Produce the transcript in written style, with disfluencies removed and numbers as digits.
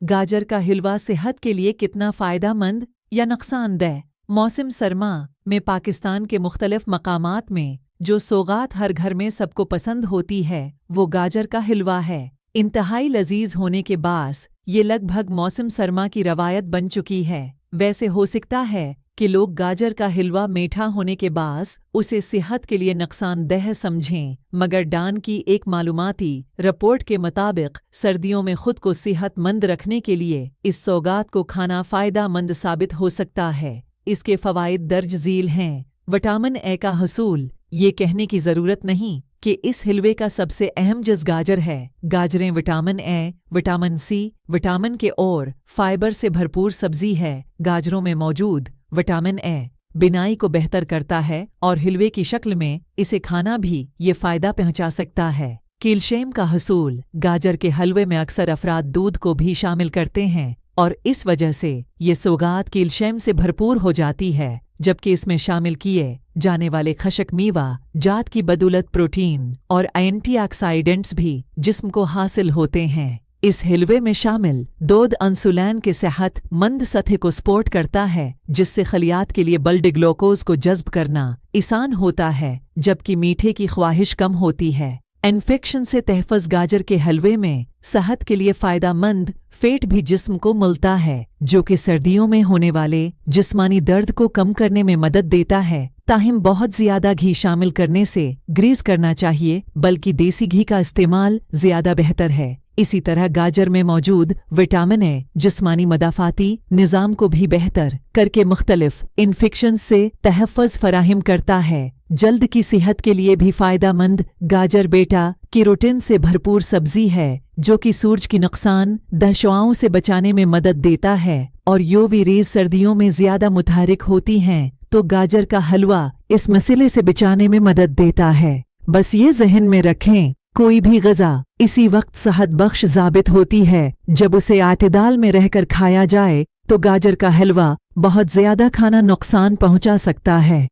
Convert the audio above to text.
गाजर का हलवा सेहत के लिए कितना फ़ायदेमंद या नुकसानदेह? मौसम सरमा में पाकिस्तान के मुख्तलिफ मकामात में जो सौगात हर घर में सबको पसंद होती है वो गाजर का हलवा है। इंतहाई लजीज होने के बास ये लगभग मौसम सरमा की रवायत बन चुकी है। वैसे हो सकता है कि लोग गाजर का हलवा मीठा होने के बास उसे सेहत के लिए नुकसानदेह समझें, मगर डान की एक मालूमाती रिपोर्ट के मुताबिक सर्दियों में खुद को सेहतमंद रखने के लिए इस सौगात को खाना फ़ायदेमंद साबित हो सकता है। इसके फ़वाइद दर्ज झील हैं। विटामिन ए का हसूल। ये कहने की ज़रूरत नहीं कि इस हलवे का सबसे अहम जुज़ गाजर है। गाजरें vitamin A, vitamin C, vitamin K और फाइबर से भरपूर सब्जी है। गाजरों में मौजूद विटामिन ए बिनाई को बेहतर करता है और हलवे की शक्ल में इसे खाना भी ये फ़ायदा पहुंचा सकता है। कैल्शियम का हसूल। गाजर के हलवे में अक्सर अफराद दूध को भी शामिल करते हैं और इस वजह से ये सौगात कैल्शियम से भरपूर हो जाती है, जबकि इसमें शामिल किए जाने वाले खशक मेवा जात की बदौलत प्रोटीन और एंटीऑक्सीडेंट्स भी जिस्म को हासिल होते हैं। इस हलवे में शामिल दूध इंसुलिन के सेहत मंद सतह को सपोर्ट करता है, जिससे खलियात के लिए ब्लड ग्लूकोज को जज्ब करना आसान होता है, जबकि मीठे की ख्वाहिश कम होती है। इन्फेक्शन से तहफ़्फ़ुज़। गाजर के हलवे में सेहत के लिए फ़ायदेमंद फैट भी जिस्म को मिलता है, जो कि सर्दियों में होने वाले जिस्मानी दर्द को कम करने में मदद देता है। ताहिम बहुत ज़्यादा घी शामिल करने से ग्रीस करना चाहिए, बल्कि देसी घी का इस्तेमाल ज़्यादा बेहतर है। इसी तरह गाजर में मौजूद विटामिन ए जिस्मानी मदाफ़ाती निज़ाम को भी बेहतर करके मुख्तलिफ इन्फेक्शन से तहफ़्फ़ुज़ फराहम करता है। जल्द की सेहत के लिए भी फ़ायदेमंद। गाजर बेटा कैरोटीन से भरपूर सब्जी है, जो कि सूरज की नुकसान दशआओं से बचाने में मदद देता है और यूवी रेज़ सर्दियों में ज़्यादा मुतहरिक होती हैं, तो गाजर का हलवा इस मसले से बचाने में मदद देता है। बस ये ज़हन में रखें, कोई भी ग़िज़ा इसी वक्त सेहत बख्श साबित होती है जब उसे आतिदाल में रहकर खाया जाए, तो गाजर का हलवा बहुत ज़्यादा खाना नुकसान पहुंचा सकता है।